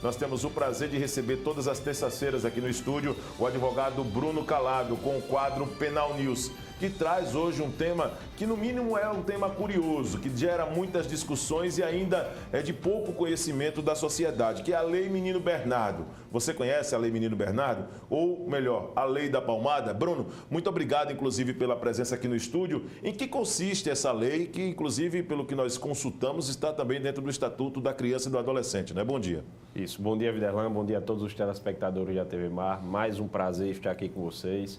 nós temos o prazer de receber todas as terças-feiras aqui no estúdio o advogado Bruno Calado com o quadro Penal News, que traz hoje um tema que no mínimo é um tema curioso, que gera muitas discussões e ainda é de pouco conhecimento da sociedade, que é a Lei Menino Bernardo. Você conhece a Lei Menino Bernardo? Ou melhor, a Lei da Palmada? Bruno, muito obrigado inclusive pela presença aqui no estúdio. Em que consiste essa lei que inclusive pelo que nós consultamos está também dentro do Estatuto da Criança e do Adolescente, né? Bom dia. Isso, bom dia Viderlan, bom dia a todos os telespectadores da TV Mar. Mais um prazer estar aqui com vocês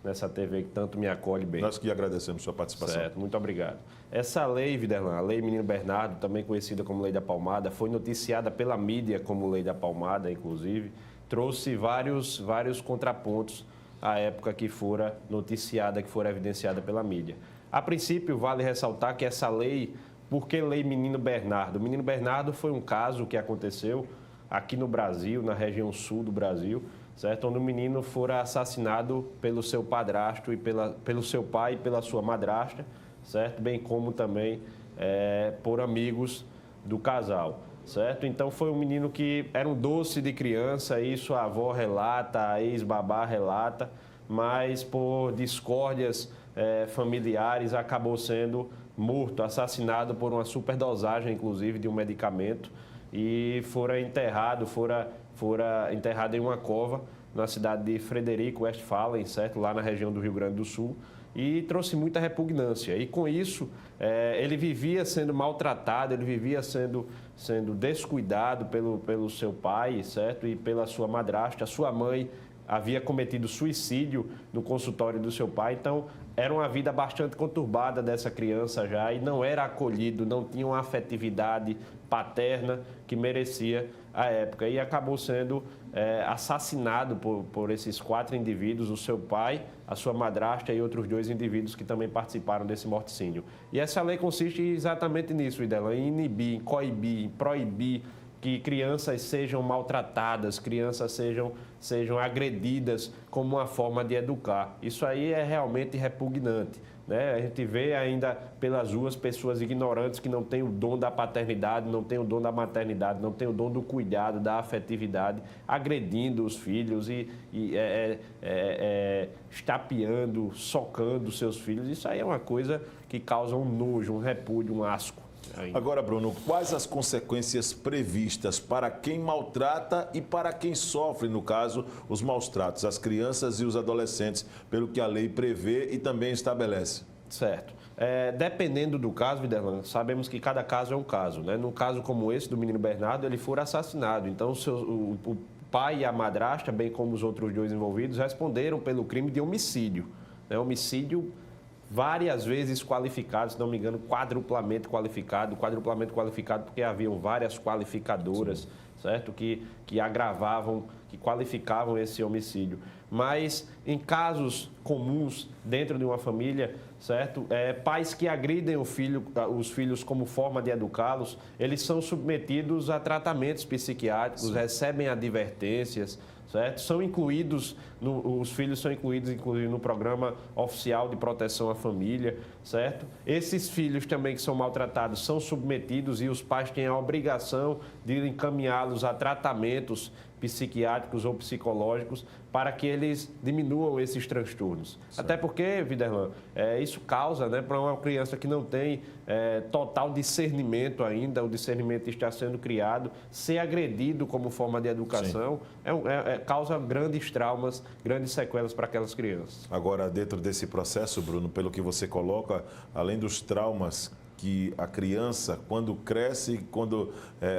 nessa TV que tanto me acolhe bem. Nós que agradecemos sua participação. Certo, muito obrigado. Essa lei, Viderlan, a Lei Menino Bernardo, também conhecida como Lei da Palmada, foi noticiada pela mídia como Lei da Palmada, inclusive, trouxe vários contrapontos à época que fora noticiada, que fora evidenciada pela mídia. A princípio, vale ressaltar que essa lei, por que Lei Menino Bernardo? O Menino Bernardo foi um caso que aconteceu aqui no Brasil, na região sul do Brasil, certo? Onde o menino fora assassinado pelo seu padrasto e pelo seu pai e pela sua madrasta, certo? Bem como também por amigos do casal, certo? Então foi um menino que era um doce de criança, isso a avó relata, a ex-babá relata, mas por discórdias familiares acabou sendo morto, assassinado por uma superdosagem, inclusive, de um medicamento e fora enterrado em uma cova na cidade de Frederico Westphalen, certo? Lá na região do Rio Grande do Sul, e trouxe muita repugnância. E com isso, ele vivia sendo maltratado, ele vivia sendo descuidado pelo seu pai, certo? E pela sua madrasta. A sua mãe havia cometido suicídio no consultório do seu pai, então era uma vida bastante conturbada dessa criança já e não era acolhido, não tinha uma afetividade paterna que merecia a época e acabou sendo assassinado por esses 4 indivíduos, o seu pai, a sua madrasta e outros 2 indivíduos que também participaram desse morticínio. E essa lei consiste exatamente nisso, Idela, em inibir, em coibir, em proibir que crianças sejam maltratadas, crianças sejam agredidas como uma forma de educar. Isso aí é realmente repugnante, né? A gente vê ainda pelas ruas pessoas ignorantes que não têm o dom da paternidade, não têm o dom da maternidade, não têm o dom do cuidado, da afetividade, agredindo os filhos e estapeando, socando seus filhos. Isso aí é uma coisa que causa um nojo, um repúdio, um asco. Agora, Bruno, quais as consequências previstas para quem maltrata e para quem sofre, no caso, os maus tratos, as crianças e os adolescentes, pelo que a lei prevê e também estabelece? Certo. Dependendo do caso, Viderlan, sabemos que cada caso é um caso, né? Num caso como esse do menino Bernardo, ele foi assassinado. Então, o pai e a madrasta, bem como os outros 2 envolvidos, responderam pelo crime de homicídio, né? Homicídio várias vezes qualificado, se não me engano, quadruplamente qualificado porque haviam várias qualificadoras, sim, certo? Que agravavam, que qualificavam esse homicídio. Mas em casos comuns dentro de uma família, certo? Pais que agridem os filhos como forma de educá-los, eles são submetidos a tratamentos psiquiátricos, sim, recebem advertências, certo? Os filhos são incluídos, inclusive, no programa oficial de proteção à família, certo? Esses filhos também que são maltratados são submetidos e os pais têm a obrigação de encaminhá-los a tratamentos psiquiátricos ou psicológicos para que eles diminuam esses transtornos. Sim. Até porque, Viderlan, isso causa, né, para uma criança que não tem total discernimento ainda, o discernimento está sendo criado, ser agredido como forma de educação causa grandes traumas, grandes sequelas para aquelas crianças. Agora, dentro desse processo, Bruno, pelo que você coloca, além dos traumas que a criança, quando cresce, quando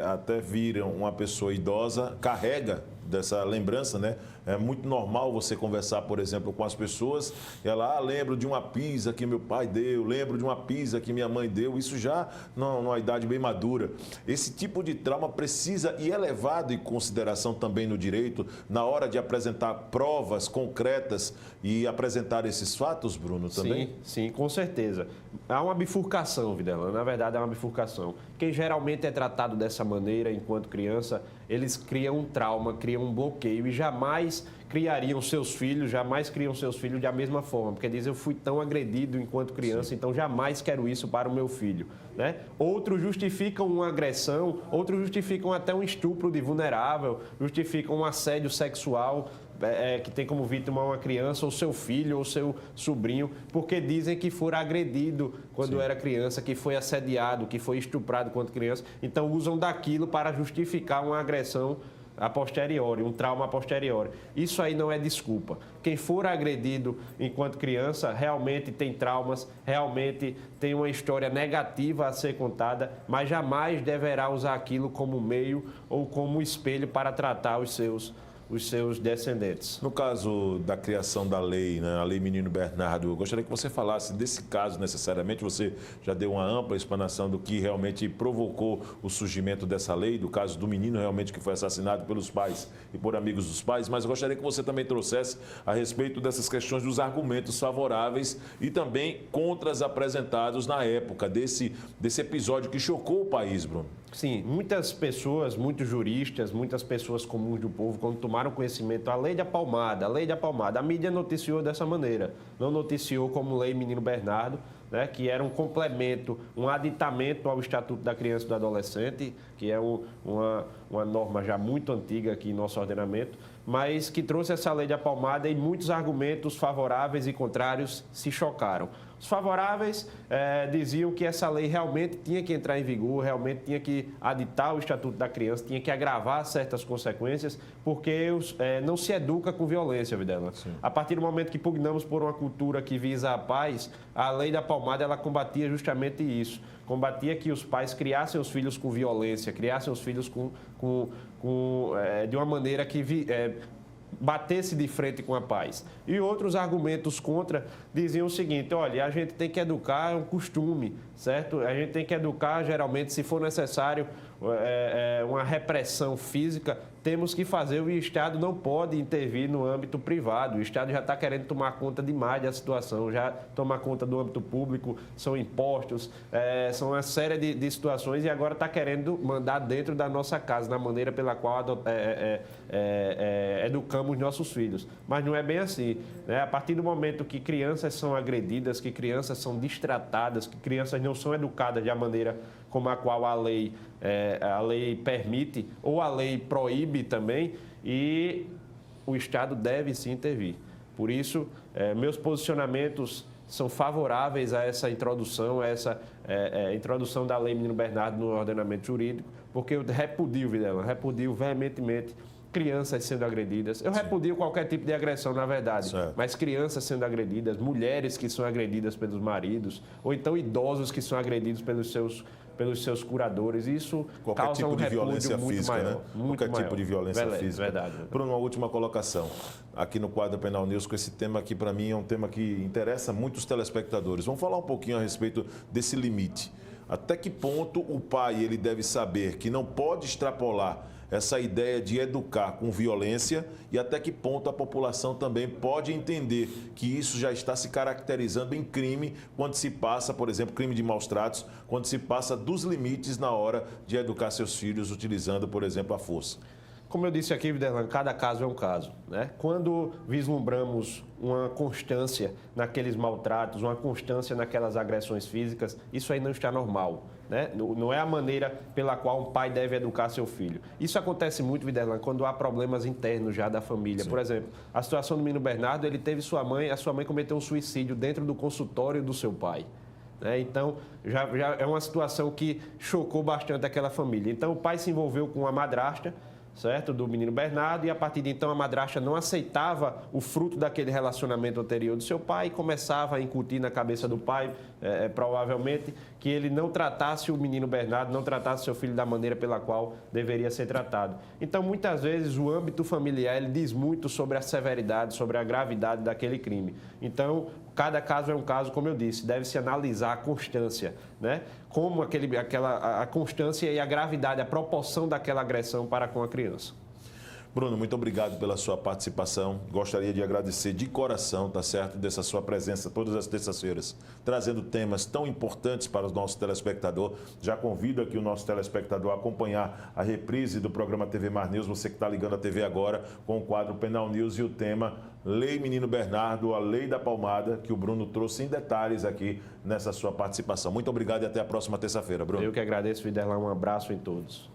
até vira uma pessoa idosa, carrega dessa lembrança, né? É muito normal você conversar, por exemplo, com as pessoas e ela, lembro de uma pizza que meu pai deu, lembro de uma pizza que minha mãe deu, isso já numa idade bem madura. Esse tipo de trauma precisa e é levado em consideração também no direito na hora de apresentar provas concretas e apresentar esses fatos, Bruno, também? Sim, com certeza. Há uma bifurcação, Viderlan, na verdade é uma bifurcação. Quem geralmente é tratado dessa maneira enquanto criança, eles criam um trauma, criam um bloqueio e jamais criariam seus filhos, jamais criam seus filhos da mesma forma, porque dizem, eu fui tão agredido enquanto criança, então jamais quero isso para o meu filho. Né? Outros justificam uma agressão, outros justificam até um estupro de vulnerável, justificam um assédio sexual que tem como vítima uma criança, ou seu filho, ou seu sobrinho, porque dizem que foi agredido quando era criança, que foi assediado, que foi estuprado quando criança. Então usam daquilo para justificar uma agressão a posteriori, um trauma a posteriori. Isso aí não é desculpa. Quem for agredido enquanto criança realmente tem traumas, realmente tem uma história negativa a ser contada, mas jamais deverá usar aquilo como meio ou como espelho para tratar os seus descendentes. No caso da criação da lei, né, a Lei Menino Bernardo, eu gostaria que você falasse desse caso necessariamente. Você já deu uma ampla explanação do que realmente provocou o surgimento dessa lei, do caso do menino realmente que foi assassinado pelos pais e por amigos dos pais, mas eu gostaria que você também trouxesse a respeito dessas questões dos argumentos favoráveis e também contras apresentados na época desse episódio que chocou o país, Bruno. Sim, muitas pessoas, muitos juristas, muitas pessoas comuns do povo, quando tomaram conhecimento da lei da palmada, a mídia noticiou dessa maneira, não noticiou como Lei Menino Bernardo, né, que era um complemento, um aditamento ao Estatuto da Criança e do Adolescente, que é uma norma já muito antiga aqui em nosso ordenamento, mas que trouxe essa lei da palmada e muitos argumentos favoráveis e contrários se chocaram. Os favoráveis diziam que essa lei realmente tinha que entrar em vigor, realmente tinha que aditar o Estatuto da Criança, tinha que agravar certas consequências, porque não se educa com violência, Vilela. A partir do momento que pugnamos por uma cultura que visa a paz, a lei da palmada ela combatia justamente isso. Combatia que os pais criassem os filhos com violência, criassem os filhos de uma maneira que batesse de frente com a paz. E outros argumentos contra diziam o seguinte: olha, a gente tem que educar, é um costume, certo? A gente tem que educar, geralmente, se for necessário, uma repressão física, temos que fazer. O Estado não pode intervir no âmbito privado. O Estado já está querendo tomar conta demais da situação, já tomar conta do âmbito público, são impostos, são uma série de situações, e agora está querendo mandar dentro da nossa casa, na maneira pela qual educamos nossos filhos. Mas não é bem assim, né? A partir do momento que crianças são agredidas, que crianças são destratadas, que crianças não são educadas da maneira como a qual a lei permite, ou a lei proíbe também, e o Estado deve sim intervir. Por isso, meus posicionamentos são favoráveis a essa introdução, introdução da Lei Menino Bernardo no ordenamento jurídico, porque eu repudio veementemente crianças sendo agredidas. Eu repudio qualquer tipo de agressão, na verdade, mas crianças sendo agredidas, mulheres que são agredidas pelos maridos, ou então idosos que são agredidos pelos seus curadores. Isso qualquer causa tipo um de repúdio violência muito física, maior, né? muito Qualquer maior. tipo de violência física. Verdade. Bruno, uma última colocação. Aqui no quadro Penal News, com esse tema aqui, para mim, é um tema que interessa muitos telespectadores. Vamos falar um pouquinho a respeito desse limite. Até que ponto o pai ele deve saber que não pode extrapolar essa ideia de educar com violência, e até que ponto a população também pode entender que isso já está se caracterizando em crime quando se passa, por exemplo, crime de maus tratos, quando se passa dos limites na hora de educar seus filhos utilizando, por exemplo, a força. Como eu disse aqui, Viderlan, cada caso é um caso, né? Quando vislumbramos uma constância naqueles maltratos, uma constância naquelas agressões físicas, isso aí não está normal, né? Não é a maneira pela qual um pai deve educar seu filho. Isso acontece muito, Viderlan, quando há problemas internos já da família. Sim. Por exemplo, a situação do menino Bernardo, ele teve a sua mãe cometeu um suicídio dentro do consultório do seu pai. Então, já é uma situação que chocou bastante aquela família. Então, o pai se envolveu com a madrasta, certo, do menino Bernardo, e a partir de então a madrasta não aceitava o fruto daquele relacionamento anterior do seu pai e começava a incutir na cabeça do pai, provavelmente, que ele não tratasse o menino Bernardo, não tratasse seu filho da maneira pela qual deveria ser tratado. Então, muitas vezes, o âmbito familiar ele diz muito sobre a severidade, sobre a gravidade daquele crime. Então, cada caso é um caso, como eu disse, deve-se analisar a constância, né? Como a constância e a gravidade, a proporção daquela agressão para com a criança. Bruno, muito obrigado pela sua participação. Gostaria de agradecer de coração, tá certo, dessa sua presença todas as terças-feiras, trazendo temas tão importantes para o nosso telespectador. Já convido aqui o nosso telespectador a acompanhar a reprise do programa TV Mar News, você que está ligando a TV agora, com o quadro Penal News e o tema Lei Menino Bernardo, a Lei da Palmada, que o Bruno trouxe em detalhes aqui nessa sua participação. Muito obrigado e até a próxima terça-feira, Bruno. Eu que agradeço, Viderlan. Um abraço em todos.